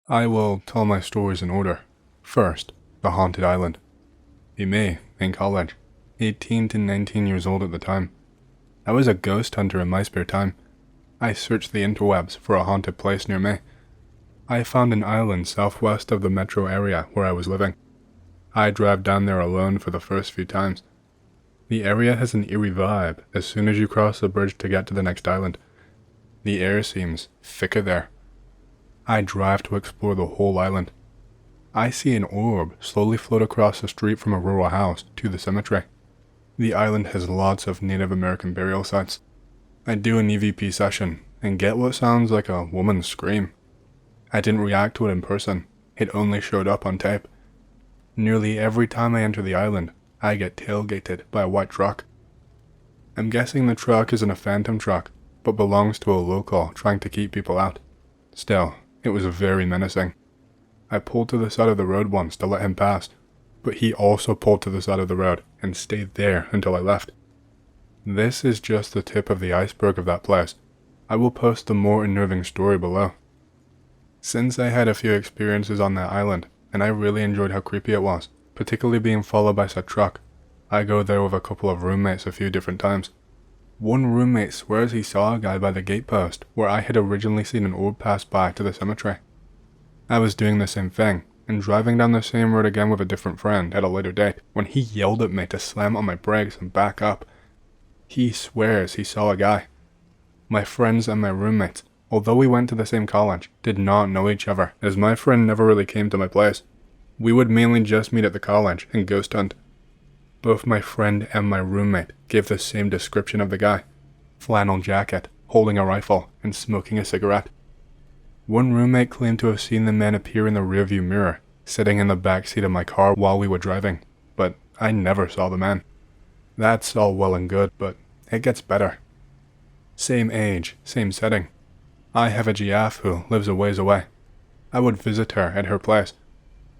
I will tell my stories in order. First, the haunted island. Be me, in college, 18 to 19 years old at the time. I was a ghost hunter in my spare time. I searched the interwebs for a haunted place near me. I found an island southwest of the metro area where I was living. I drove down there alone for the first few times. The area has an eerie vibe as soon as you cross the bridge to get to the next island. The air seems thicker there. I drive to explore the whole island. I see an orb slowly float across the street from a rural house to the cemetery. The island has lots of Native American burial sites. I do an EVP session and get what sounds like a woman's scream. I didn't react to it in person, it only showed up on tape. Nearly every time I enter the island, I get tailgated by a white truck. I'm guessing the truck isn't a phantom truck, but belongs to a local trying to keep people out. Still, it was very menacing. I pulled to the side of the road once to let him pass, but he also pulled to the side of the road and stayed there until I left. This is just the tip of the iceberg of that place. I will post the more unnerving story below. Since I had a few experiences on that island, and I really enjoyed how creepy it was, particularly being followed by said truck, I go there with a couple of roommates a few different times. One roommate swears he saw a guy by the gatepost where I had originally seen an orb pass by to the cemetery. I was doing the same thing, and driving down the same road again with a different friend at a later date when he yelled at me to slam on my brakes and back up. He swears he saw a guy. My friends and my roommates, although we went to the same college, did not know each other as my friend never really came to my place. We would mainly just meet at the college and ghost hunt. Both my friend and my roommate gave the same description of the guy. Flannel jacket, holding a rifle, and smoking a cigarette. One roommate claimed to have seen the man appear in the rearview mirror, sitting in the back seat of my car while we were driving, but I never saw the man. That's all well and good, but it gets better. Same age, same setting. I have a GF who lives a ways away. I would visit her at her place.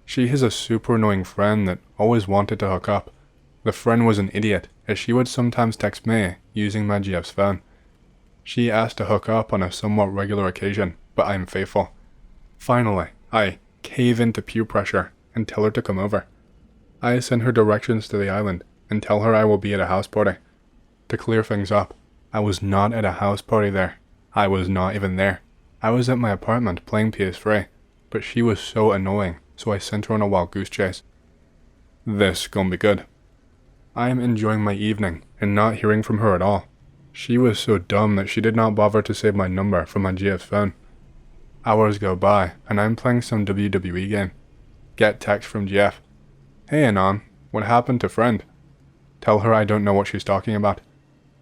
She has a super annoying friend that always wanted to hook up. The friend was an idiot, as she would sometimes text me using my GF's phone. She asked to hook up on a somewhat regular occasion, but I am faithful. Finally, I cave into peer pressure and tell her to come over. I send her directions to the island and tell her I will be at a house party. To clear things up, I was not at a house party there. I was not even there. I was at my apartment playing PS3, but she was so annoying, so I sent her on a wild goose chase. This gonna be good. I am enjoying my evening and not hearing from her at all. She was so dumb that she did not bother to save my number from my GF's phone. Hours go by, and I'm playing some WWE game. Get text from GF. Hey Anon, what happened to friend? Tell her I don't know what she's talking about.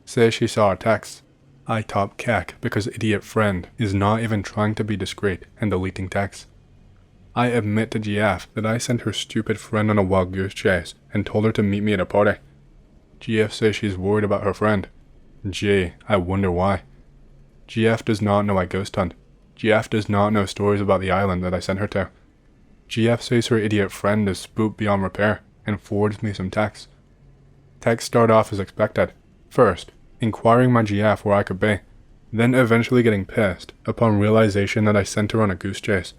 Say she saw our text. I top cack because idiot friend is not even trying to be discreet and deleting texts. I admit to GF that I sent her stupid friend on a wild goose chase and told her to meet me at a party. GF says she's worried about her friend. Gee, I wonder why. GF does not know I ghost hunt. GF does not know stories about the island that I sent her to. GF says her idiot friend is spooked beyond repair and forwards me some texts. Texts start off as expected. First, inquiring my GF where I could be, then eventually getting pissed upon realization that I sent her on a goose chase.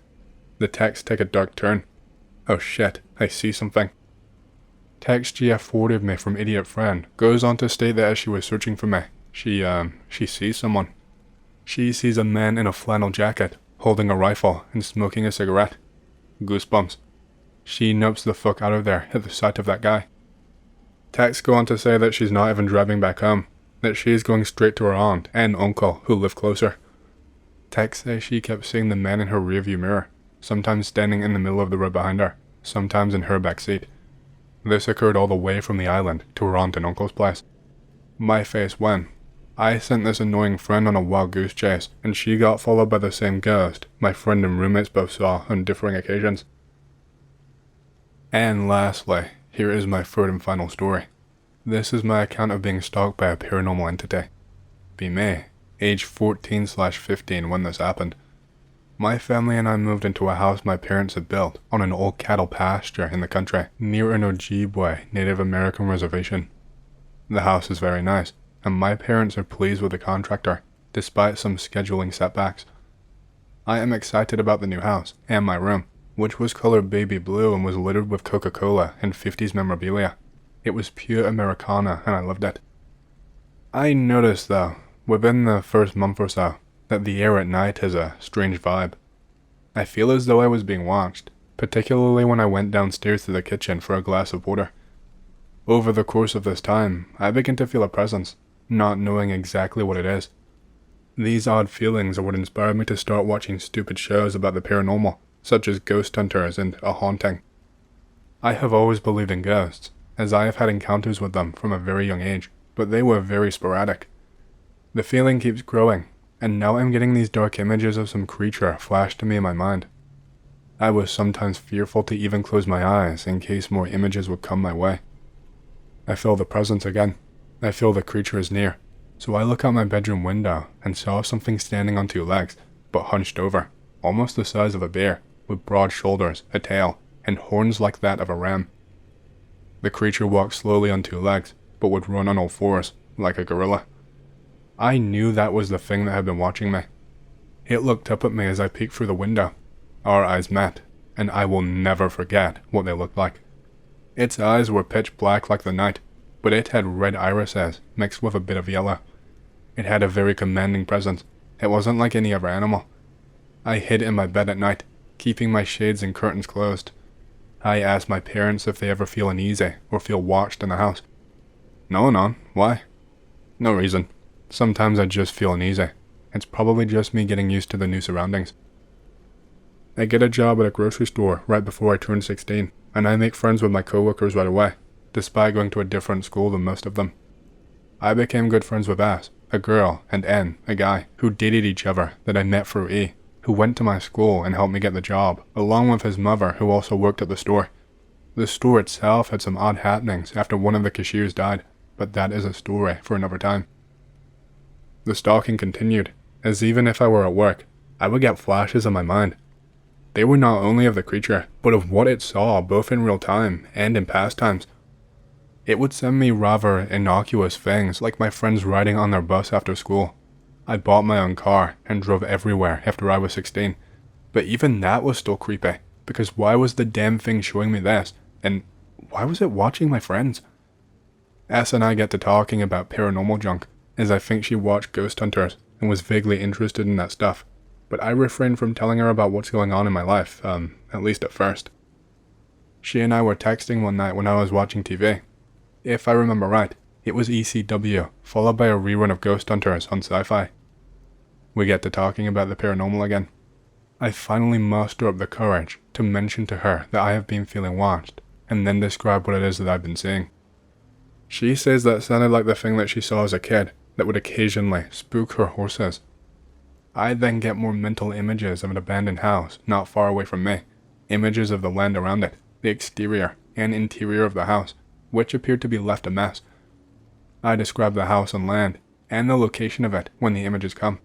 The texts take a dark turn. Oh shit, I see something. Text GF forwarded me from idiot friend goes on to state that as she was searching for me, she sees someone. She sees a man in a flannel jacket, holding a rifle and smoking a cigarette. Goosebumps. She nopes the fuck out of there at the sight of that guy. Texts go on to say that she's not even driving back home, that she is going straight to her aunt and uncle who live closer. Text says she kept seeing the man in her rearview mirror, sometimes standing in the middle of the road behind her, sometimes in her back seat. This occurred all the way from the island to her aunt and uncle's place. My face when I sent this annoying friend on a wild goose chase, and she got followed by the same ghost my friend and roommates both saw on differing occasions. And lastly, here is my third and final story. This is my account of being stalked by a paranormal entity. Be me, age 14/15 when this happened. My family and I moved into a house my parents had built on an old cattle pasture in the country, near an Ojibwe Native American reservation. The house is very nice, and my parents are pleased with the contractor, despite some scheduling setbacks. I am excited about the new house and my room, which was colored baby blue and was littered with Coca-Cola and 50s memorabilia. It was pure Americana and I loved it. I noticed though, within the first month or so, that the air at night has a strange vibe. I feel as though I was being watched, particularly when I went downstairs to the kitchen for a glass of water. Over the course of this time, I began to feel a presence, not knowing exactly what it is. These odd feelings are what inspired me to start watching stupid shows about the paranormal, such as Ghost Hunters and A Haunting. I have always believed in ghosts, as I have had encounters with them from a very young age, but they were very sporadic. The feeling keeps growing, and now I'm getting these dark images of some creature flashed to me in my mind. I was sometimes fearful to even close my eyes in case more images would come my way. I feel the presence again. I feel the creature is near, so I look out my bedroom window and saw something standing on two legs, but hunched over, almost the size of a bear, with broad shoulders, a tail, and horns like that of a ram. The creature walked slowly on two legs, but would run on all fours, like a gorilla. I knew that was the thing that had been watching me. It looked up at me as I peeked through the window. Our eyes met, and I will never forget what they looked like. Its eyes were pitch black like the night, but it had red irises mixed with a bit of yellow. It had a very commanding presence. It wasn't like any other animal. I hid in my bed at night, keeping my shades and curtains closed. I asked my parents if they ever feel uneasy or feel watched in the house. No, none. Why? No reason. Sometimes I just feel uneasy. It's probably just me getting used to the new surroundings. I get a job at a grocery store right before I turn 16, and I make friends with my coworkers right away, despite going to a different school than most of them. I became good friends with S, a girl, and N, a guy, who dated each other that I met through E, who went to my school and helped me get the job, along with his mother who also worked at the store. The store itself had some odd happenings after one of the cashiers died, but that is a story for another time. The stalking continued, as even if I were at work, I would get flashes in my mind. They were not only of the creature, but of what it saw both in real time and in past times. It would send me rather innocuous things like my friends riding on their bus after school. I bought my own car and drove everywhere after I was 16, but even that was still creepy, because why was the damn thing showing me this, and why was it watching my friends? S and I get to talking about paranormal junk, as I think she watched Ghost Hunters and was vaguely interested in that stuff, but I refrained from telling her about what's going on in my life, at least at first. She and I were texting one night when I was watching TV. If I remember right, it was ECW, followed by a rerun of Ghost Hunters on Sci-Fi. We get to talking about the paranormal again. I finally muster up the courage to mention to her that I have been feeling watched, and then describe what it is that I've been seeing. She says that sounded like the thing that she saw as a kid, that would occasionally spook her horses. I then get more mental images of an abandoned house not far away from me, images of the land around it, the exterior and interior of the house, which appeared to be left a mess. I describe the house and land, and the location of it when the images come.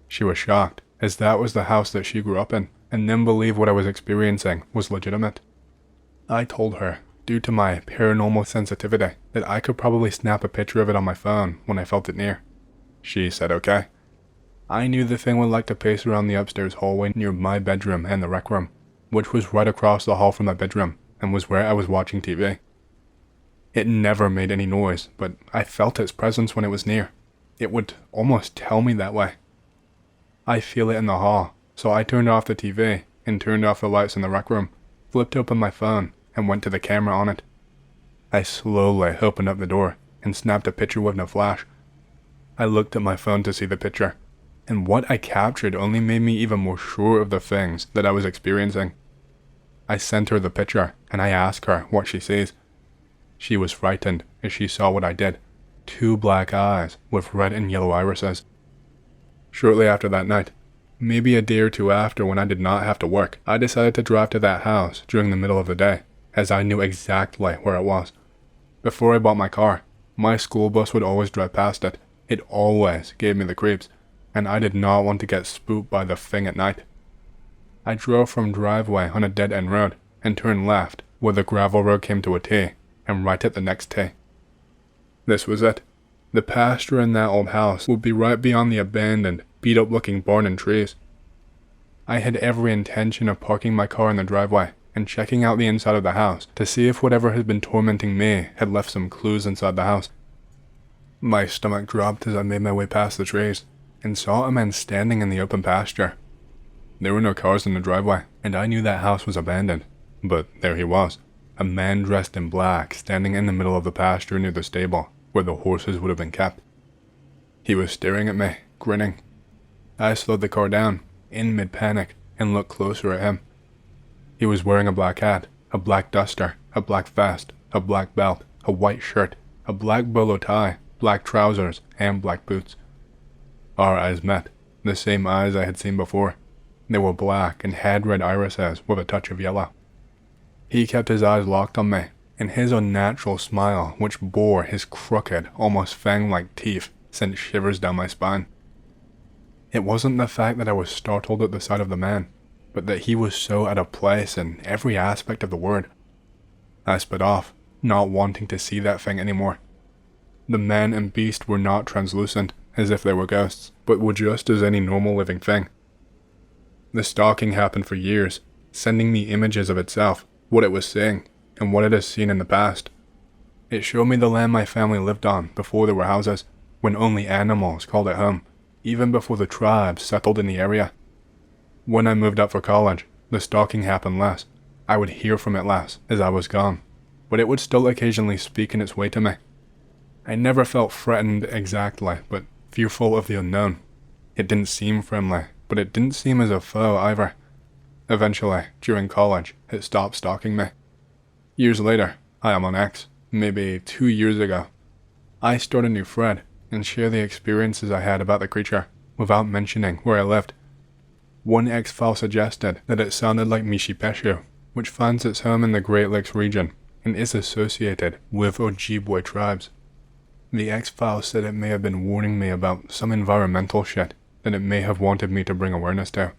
She was shocked, as that was the house that she grew up in, and then believed what I was experiencing was legitimate. I told her, due to my paranormal sensitivity, that I could probably snap a picture of it on my phone when I felt it near. She said okay. I knew the thing would like to pace around the upstairs hallway near my bedroom and the rec room, which was right across the hall from my bedroom, and was where I was watching TV. It never made any noise, but I felt its presence when it was near. It would almost tell me that way. I feel it in the hall, so I turned off the TV and turned off the lights in the rec room, flipped open my phone, and went to the camera on it. I slowly opened up the door and snapped a picture with no flash. I looked at my phone to see the picture, and what I captured only made me even more sure of the things that I was experiencing. I sent her the picture, and I asked her what she sees. She was frightened as she saw what I did. 2 black eyes with red and yellow irises. Shortly after that night, maybe a day or two after when I did not have to work, I decided to drive to that house during the middle of the day, as I knew exactly where it was. Before I bought my car, my school bus would always drive past it. It always gave me the creeps, and I did not want to get spooked by the thing at night. I drove from driveway on a dead-end road and turned left where the gravel road came to a T, and right at the next T. This was it. The pasture in that old house would be right beyond the abandoned, beat-up-looking barn and trees. I had every intention of parking my car in the driveway and checking out the inside of the house to see if whatever had been tormenting me had left some clues inside the house. My stomach dropped as I made my way past the trees and saw a man standing in the open pasture. There were no cars in the driveway, and I knew that house was abandoned, but there he was, a man dressed in black standing in the middle of the pasture near the stable where the horses would have been kept. He was staring at me, grinning. I slowed the car down, in mid-panic, and looked closer at him. He was wearing a black hat, a black duster, a black vest, a black belt, a white shirt, a black bolo tie, black trousers, and black boots. Our eyes met, the same eyes I had seen before. They were black and had red irises with a touch of yellow. He kept his eyes locked on me, and his unnatural smile, which bore his crooked, almost fang-like teeth, sent shivers down my spine. It wasn't the fact that I was startled at the sight of the man, but that he was so out of place in every aspect of the word. I sped off, not wanting to see that thing anymore. The man and beast were not translucent, as if they were ghosts, but were just as any normal living thing. The stalking happened for years, sending me images of itself, what it was seeing, and what it has seen in the past. It showed me the land my family lived on before there were houses, when only animals called it home, even before the tribes settled in the area. When I moved up for college, the stalking happened less. I would hear from it less as I was gone, but it would still occasionally speak in its way to me. I never felt threatened exactly, but fearful of the unknown. It didn't seem friendly, but it didn't seem as a foe either. Eventually, during college, it stopped stalking me. Years later, I am on X, maybe 2 years ago. I start a new thread and share the experiences I had about the creature, without mentioning where I lived. One X-file suggested that it sounded like Mishipeshu, which finds its home in the Great Lakes region and is associated with Ojibwe tribes. The X-file said it may have been warning me about some environmental shit that it may have wanted me to bring awareness to.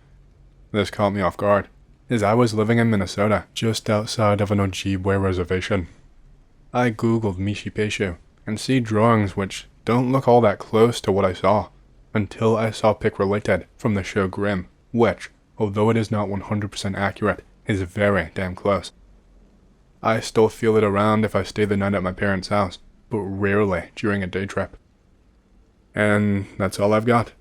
This caught me off guard, as I was living in Minnesota, just outside of an Ojibwe reservation. I googled Mishipeshu and see drawings which don't look all that close to what I saw, until I saw pic related from the show Grimm, which, although it is not 100% accurate, is very damn close. I still feel it around if I stay the night at my parents' house, but rarely during a day trip. And that's all I've got.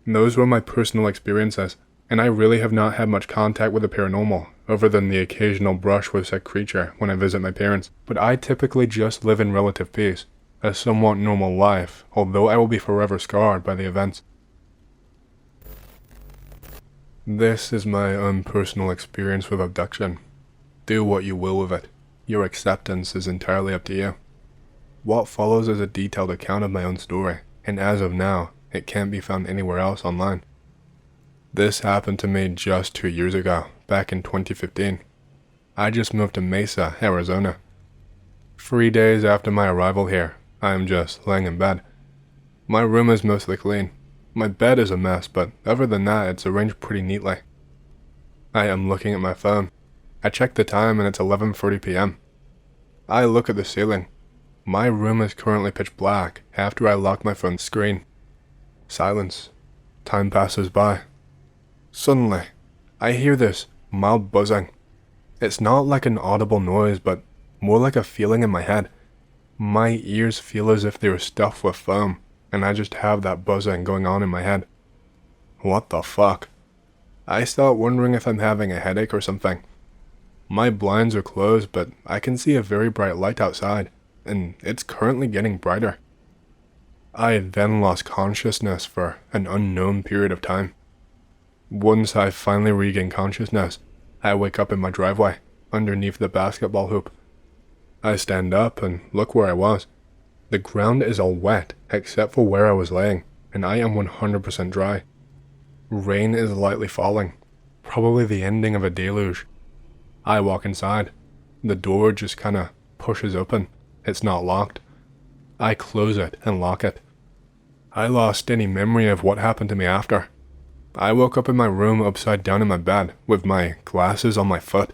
Those were my personal experiences, and I really have not had much contact with the paranormal, other than the occasional brush with said creature when I visit my parents, but I typically just live in relative peace, a somewhat normal life, although I will be forever scarred by the events. This is my own personal experience with abduction. Do what you will with it. Your acceptance is entirely up to you. What follows is a detailed account of my own story, and as of now, it can't be found anywhere else online. This happened to me just 2 years ago, back in 2015. I just moved to Mesa, Arizona. 3 days after my arrival here, I am just laying in bed. My room is mostly clean. My bed is a mess, but other than that, it's arranged pretty neatly. I am looking at my phone. I check the time and it's 11:30 p.m. I look at the ceiling. My room is currently pitch black after I lock my phone screen. Silence. Time passes by. Suddenly, I hear this mild buzzing. It's not like an audible noise, but more like a feeling in my head. My ears feel as if they were stuffed with foam, and I just have that buzzing going on in my head. What the fuck? I start wondering if I'm having a headache or something. My blinds are closed, but I can see a very bright light outside, and it's currently getting brighter. I then lost consciousness for an unknown period of time. Once I finally regain consciousness, I wake up in my driveway, underneath the basketball hoop. I stand up and look where I was. The ground is all wet, except for where I was laying, and I am 100% dry. Rain is lightly falling, probably the ending of a deluge. I walk inside. The door just kinda pushes open. It's not locked. I close it and lock it. I lost any memory of what happened to me after. I woke up in my room upside down in my bed, with my glasses on my foot.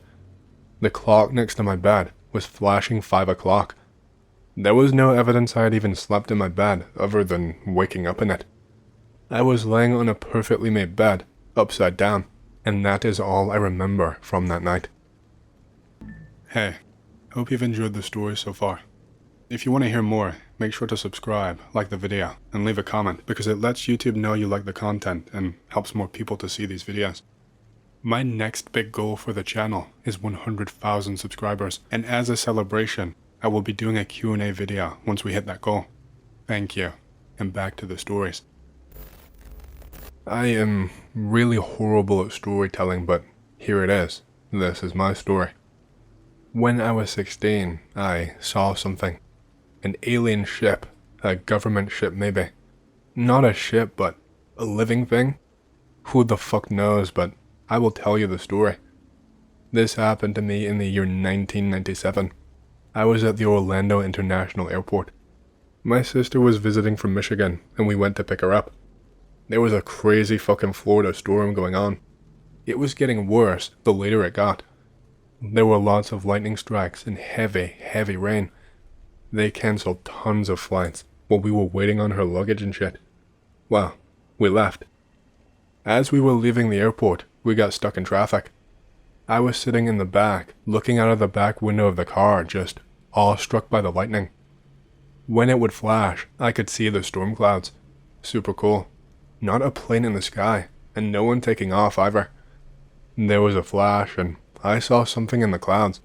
The clock next to my bed was flashing 5 o'clock. There was no evidence I had even slept in my bed other than waking up in it. I was laying on a perfectly made bed, upside down, And that is all I remember from that night. Hey, hope you've enjoyed the story so far. If you want to hear more, make sure to subscribe, like the video, and leave a comment because it lets YouTube know you like the content and helps more people to see these videos. My next big goal for the channel is 100,000 subscribers, and as a celebration, I will be doing a Q&A video once we hit that goal. Thank you, and back to the stories. I am really horrible at storytelling, but here it is. This is my story. When I was 16, I saw something. An alien ship, a government ship maybe. Not a ship, but a living thing? Who the fuck knows, but I will tell you the story. This happened to me in the year 1997. I was at the Orlando International Airport. My sister was visiting from Michigan, and we went to pick her up. There was a crazy fucking Florida storm going on. It was getting worse the later it got. There were lots of lightning strikes and heavy rain. They canceled tons of flights while we were waiting on her luggage and shit. Well, we left. As we were leaving the airport, we got stuck in traffic. I was sitting in the back, looking out of the back window of the car, just awestruck by the lightning. When it would flash, I could see the storm clouds. Super cool. Not a plane in the sky, and no one taking off either. There was a flash, and I saw something in the clouds.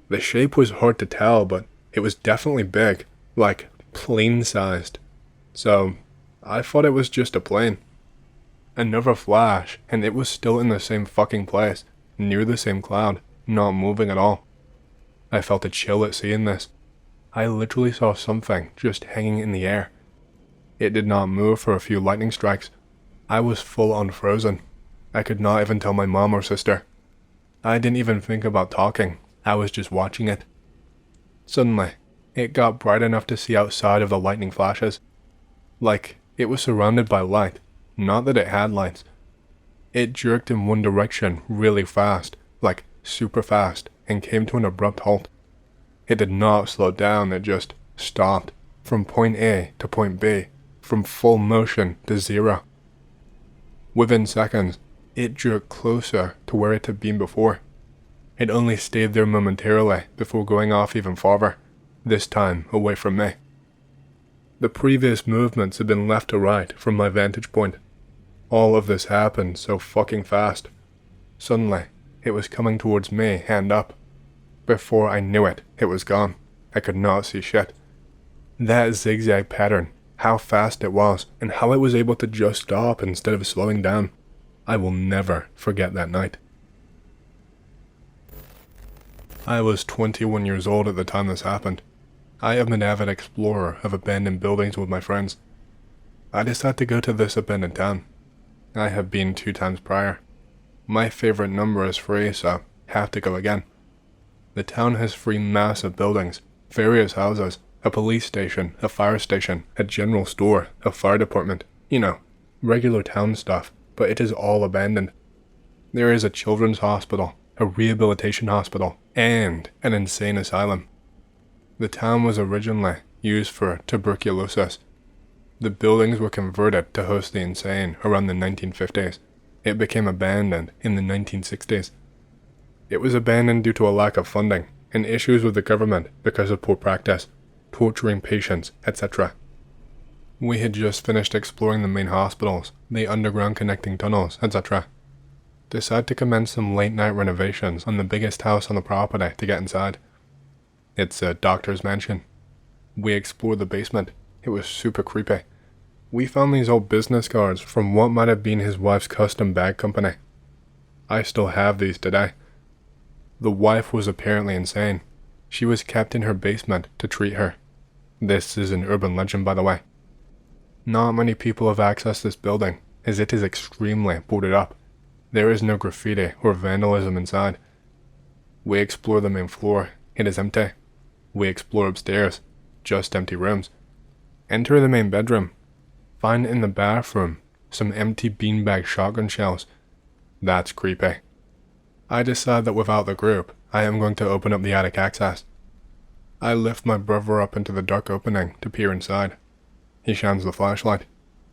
The shape was hard to tell, but it was definitely big, like plane-sized. So, I thought it was just a plane. Another flash, and it was still in the same fucking place, near the same cloud, not moving at all. I felt a chill at seeing this. I literally saw something just hanging in the air. It did not move for a few lightning strikes. I was full on frozen. I could not even tell my mom or sister. I didn't even think about talking. I was just watching it. Suddenly, it got bright enough to see outside of the lightning flashes. Like, it was surrounded by light. Not that it had lights. It jerked in one direction really fast, like super fast, and came to an abrupt halt. It did not slow down, it just stopped, from point A to point B, from full motion to zero. Within seconds, it jerked closer to where it had been before. It only stayed there momentarily before going off even farther, this time away from me. The previous movements had been left to right from my vantage point. All of this happened so fucking fast. Suddenly, it was coming towards me, hand up. Before I knew it, it was gone. I could not see shit. That zigzag pattern, how fast it was, and how it was able to just stop instead of slowing down. I will never forget that night. I was 21 years old at the time this happened. I am an avid explorer of abandoned buildings with my friends. I decided to go to this abandoned town. I have been 2 times prior. My favorite number is 3, so have to go again. The town has 3 massive buildings, various houses, a police station, a fire station, a general store, a fire department, you know, regular town stuff, but it is all abandoned. There is a children's hospital, a rehabilitation hospital, and an insane asylum. The town was originally used for tuberculosis. The buildings were converted to host the insane around the 1950s. It became abandoned in the 1960s. It was abandoned due to a lack of funding and issues with the government because of poor practice, torturing patients, etc. We had just finished exploring the main hospitals, the underground connecting tunnels, etc. Decided to commence some late-night renovations on the biggest house on the property to get inside. It's a doctor's mansion. We explored the basement. It was super creepy. We found these old business cards from what might have been his wife's custom bag company. I still have these today. The wife was apparently insane. She was kept in her basement to treat her. This is an urban legend, by the way. Not many people have accessed this building, as it is extremely boarded up. There is no graffiti or vandalism inside. We explore the main floor. It is empty. We explore upstairs. Just empty rooms. Enter the main bedroom. Find in the bathroom some empty beanbag shotgun shells. That's creepy. I decide that without the group, I am going to open up the attic access. I lift my brother up into the dark opening to peer inside. He shines the flashlight.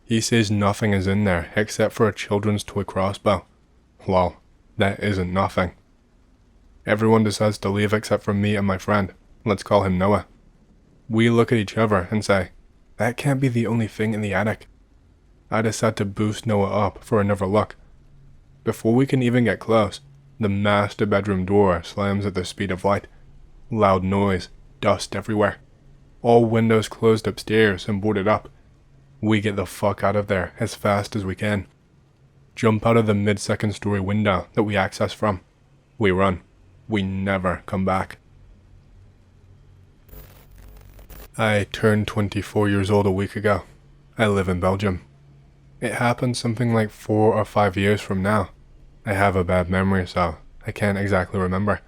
He says nothing is in there except for a children's toy crossbow. Lol, that isn't nothing. Everyone decides to leave except for me and my friend. Let's call him Noah. We look at each other and say, that can't be the only thing in the attic. I decide to boost Noah up for another look. Before we can even get close, the master bedroom door slams at the speed of light. Loud noise, dust everywhere. All windows closed upstairs and boarded up. We get the fuck out of there as fast as we can. Jump out of the mid-second story window that we access from. We run. We never come back. I turned 24 years old a week ago. I live in Belgium. It happened something like 4 or 5 years from now. I have a bad memory, so I can't exactly remember.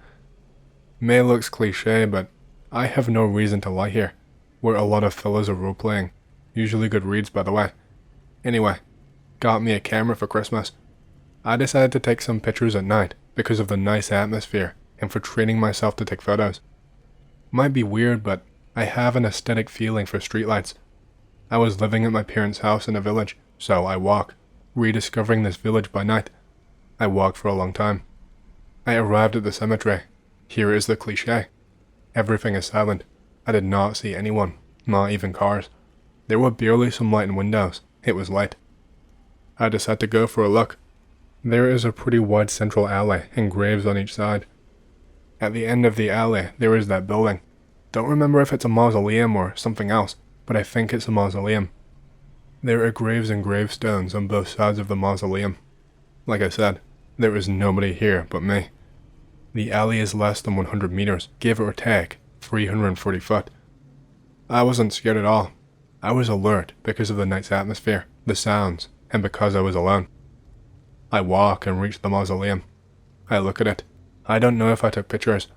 May looks cliche, but I have no reason to lie here. Where a lot of fellas are role-playing. Usually good reads, by the way. Anyway, got me a camera for Christmas. I decided to take some pictures at night because of the nice atmosphere and for training myself to take photos. Might be weird, but I have an aesthetic feeling for streetlights. I was living at my parents' house in a village, so I walk, rediscovering this village by night. I walked for a long time. I arrived at the cemetery. Here is the cliché. Everything is silent. I did not see anyone, not even cars. There were barely some light in windows. It was light. I decided to go for a look. There is a pretty wide central alley and graves on each side. At the end of the alley, there is that building. Don't remember if it's a mausoleum or something else, but I think it's a mausoleum. There are graves and gravestones on both sides of the mausoleum. Like I said, there is nobody here but me. The alley is less than 100 meters, give or take 340 foot. I wasn't scared at all. I was alert because of the night's atmosphere, the sounds, and because I was alone. I walk and reach the mausoleum. I look at it. I don't know if I took pictures.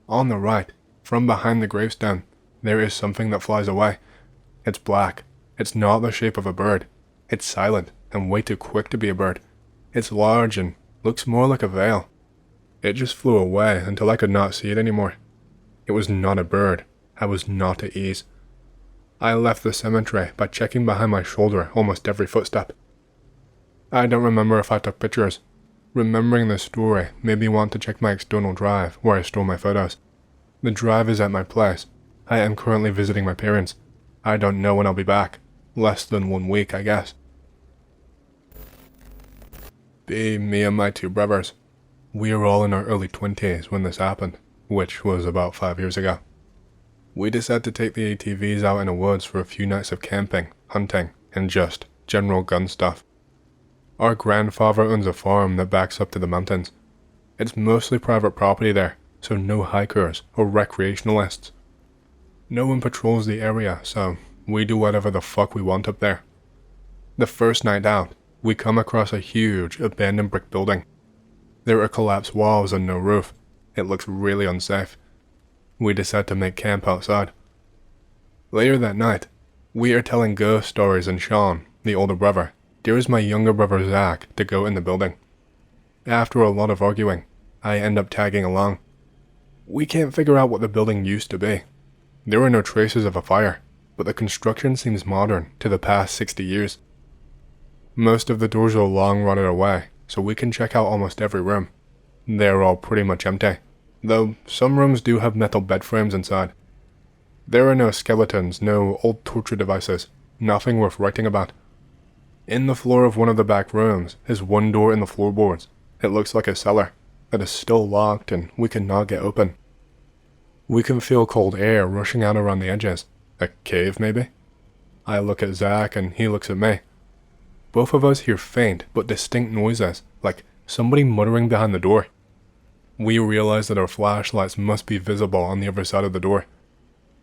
On the right, from behind the gravestone, there is something that flies away. It's black. It's not the shape of a bird. It's silent and way too quick to be a bird. It's large and looks more like a veil. It just flew away until I could not see it anymore. It was not a bird. I was not at ease. I left the cemetery by checking behind my shoulder almost every footstep. I don't remember if I took pictures. Remembering this story made me want to check my external drive where I store my photos. The drive is at my place. I am currently visiting my parents. I don't know when I'll be back. Less than 1 week, I guess. Me and my 2 brothers. We were all in our early 20s when this happened, which was about 5 years ago. We decided to take the ATVs out in the woods for a few nights of camping, hunting, and just general gun stuff. Our grandfather owns a farm that backs up to the mountains. It's mostly private property there, so no hikers or recreationalists. No one patrols the area, so we do whatever the fuck we want up there. The first night out, we come across a huge, abandoned brick building. There are collapsed walls and no roof. It looks really unsafe. We decide to make camp outside. Later that night, we are telling ghost stories and Sean, the older brother, dares my younger brother Zach to go in the building. After a lot of arguing, I end up tagging along. We can't figure out what the building used to be. There are no traces of a fire, but the construction seems modern to the past 60 years. Most of the doors are long rotted away, so we can check out almost every room. They're all pretty much empty, though some rooms do have metal bed frames inside. There are no skeletons, no old torture devices, nothing worth writing about. In the floor of one of the back rooms is one door in the floorboards. It looks like a cellar that is still locked and we cannot get open. We can feel cold air rushing out around the edges. A cave, maybe? I look at Zach and he looks at me. Both of us hear faint but distinct noises, like somebody muttering behind the door. We realize that our flashlights must be visible on the other side of the door.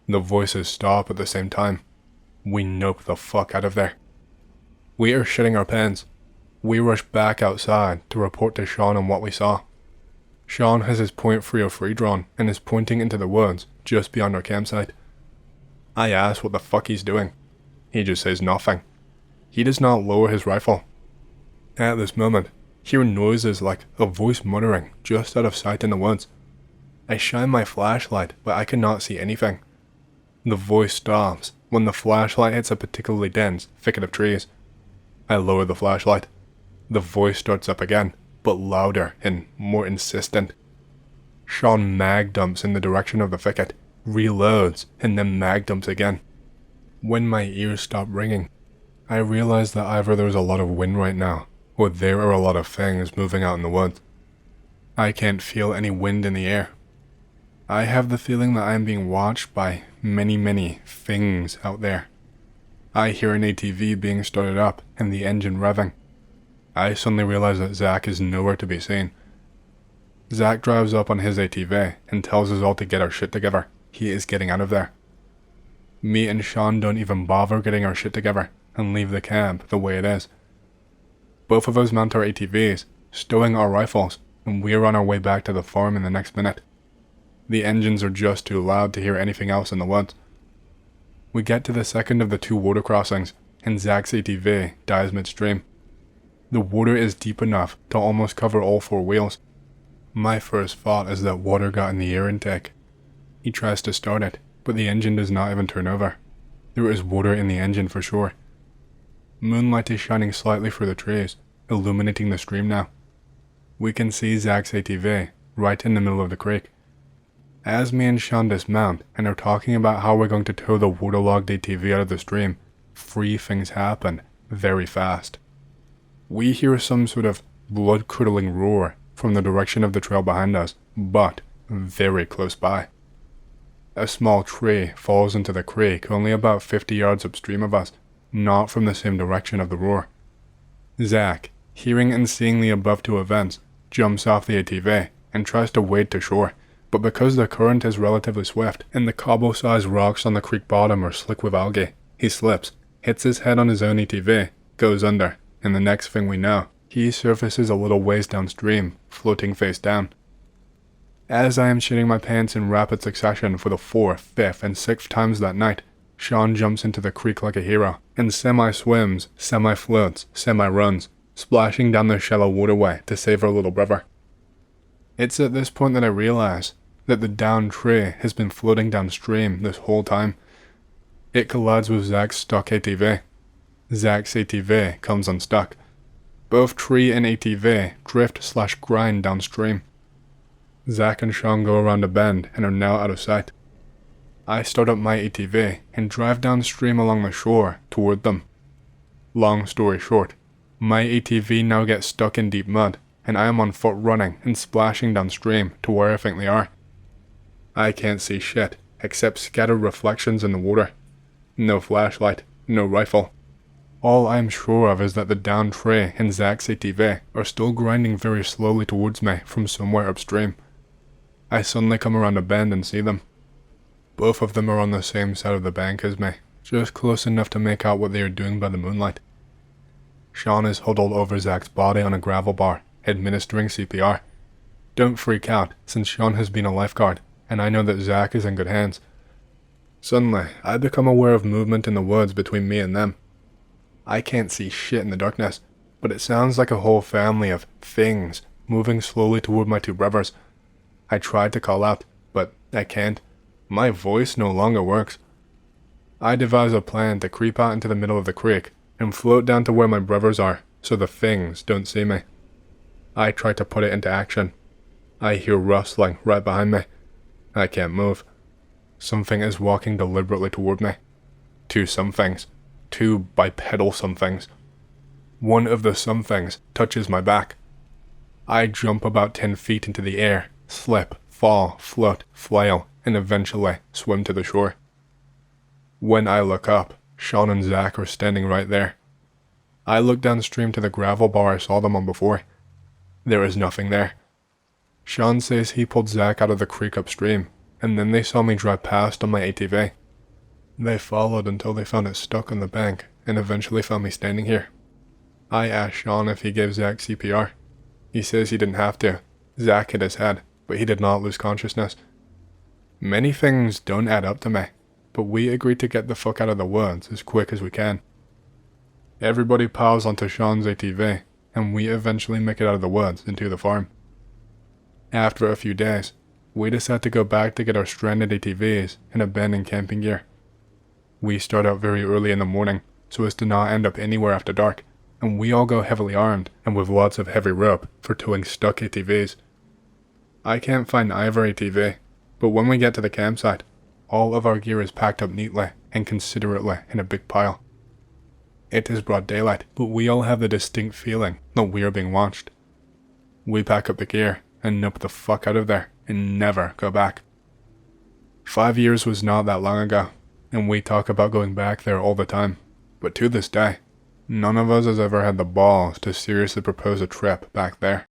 The voices stop at the same time. We nope the fuck out of there. We are shitting our pants. We rush back outside to report to Sean on what we saw. Sean has his .303 drawn and is pointing into the woods just beyond our campsite. I ask what the fuck he's doing. He just says nothing. He does not lower his rifle. At this moment, hear noises like a voice muttering just out of sight in the woods. I shine my flashlight, but I cannot see anything. The voice stops when the flashlight hits a particularly dense thicket of trees. I lower the flashlight. The voice starts up again, but louder and more insistent. Sean mag dumps in the direction of the thicket, reloads, and then mag dumps again. When my ears stop ringing, I realize that either there's a lot of wind right now, or there are a lot of things moving out in the woods. I can't feel any wind in the air. I have the feeling that I am being watched by many things out there. I hear an ATV being started up and the engine revving. I suddenly realize that Zach is nowhere to be seen. Zach drives up on his ATV and tells us all to get our shit together. He is getting out of there. Me and Sean don't even bother getting our shit together and leave the camp the way it is. Both of us mount our ATVs, stowing our rifles, and we're on our way back to the farm in the next minute. The engines are just too loud to hear anything else in the woods. We get to the second of the 2 water crossings, and Zach's ATV dies midstream. The water is deep enough to almost cover all 4 wheels. My first thought is that water got in the air intake. He tries to start it, but the engine does not even turn over. There is water in the engine for sure. Moonlight is shining slightly through the trees, illuminating the stream now. We can see Zach's ATV right in the middle of the creek. As me and Sean dismount and are talking about how we're going to tow the waterlogged ATV out of the stream, 3 things happen very fast. We hear some sort of blood-curdling roar from the direction of the trail behind us, but very close by. A small tree falls into the creek only about 50 yards upstream of us, not from the same direction of the roar. Zach, hearing and seeing the above 2 events, jumps off the ATV and tries to wade to shore, but because the current is relatively swift and the cobble-sized rocks on the creek bottom are slick with algae, he slips, hits his head on his own ATV, goes under, and the next thing we know, he surfaces a little ways downstream, floating face down. As I am shitting my pants in rapid succession for the 4th, 5th, and 6th times that night, Sean jumps into the creek like a hero, and semi-swims, semi-floats, semi-runs, splashing down the shallow waterway to save our little brother. It's at this point that I realize that the downed tree has been floating downstream this whole time. It collides with Zach's stuck ATV. Zach's ATV comes unstuck. Both tree and ATV drift/grind downstream. Zach and Sean go around a bend and are now out of sight. I start up my ATV and drive downstream along the shore toward them. Long story short, my ATV now gets stuck in deep mud, and I am on foot running and splashing downstream to where I think they are. I can't see shit except scattered reflections in the water. No flashlight, no rifle. All I am sure of is that the downed tree and Zach's ATV are still grinding very slowly towards me from somewhere upstream. I suddenly come around a bend and see them. Both of them are on the same side of the bank as me, just close enough to make out what they are doing by the moonlight. Sean is huddled over Zach's body on a gravel bar, administering CPR. Don't freak out, since Sean has been a lifeguard, and I know that Zach is in good hands. Suddenly, I become aware of movement in the woods between me and them. I can't see shit in the darkness, but it sounds like a whole family of things moving slowly toward my 2 brothers. I tried to call out, but I can't. My voice no longer works. I devise a plan to creep out into the middle of the creek and float down to where my brothers are so the things don't see me. I try to put it into action. I hear rustling right behind me. I can't move. Something is walking deliberately toward me. 2 somethings. 2 bipedal somethings. One of the somethings touches my back. I jump about 10 feet into the air, slip, fall, float, flail, and eventually swim to the shore. When I look up, Sean and Zach are standing right there. I look downstream to the gravel bar I saw them on before. There is nothing there. Sean says he pulled Zach out of the creek upstream, and then they saw me drive past on my ATV. They followed until they found it stuck on the bank, and eventually found me standing here. I asked Sean if he gave Zach CPR. He says he didn't have to. Zach hit his head, but he did not lose consciousness. Many things don't add up to me, but we agreed to get the fuck out of the woods as quick as we can. Everybody piles onto Sean's ATV, and we eventually make it out of the woods into the farm. After a few days, we decide to go back to get our stranded ATVs and abandoned camping gear. We start out very early in the morning, so as to not end up anywhere after dark. and we all go heavily armed and with lots of heavy rope for towing stuck ATVs. I can't find either ATV, but when we get to the campsite, all of our gear is packed up neatly and considerately in a big pile. It is broad daylight, but we all have the distinct feeling that we are being watched. We pack up the gear and nope the fuck out of there and never go back. 5 years was not that long ago, and we talk about going back there all the time, but to this day, none of us has ever had the balls to seriously propose a trip back there.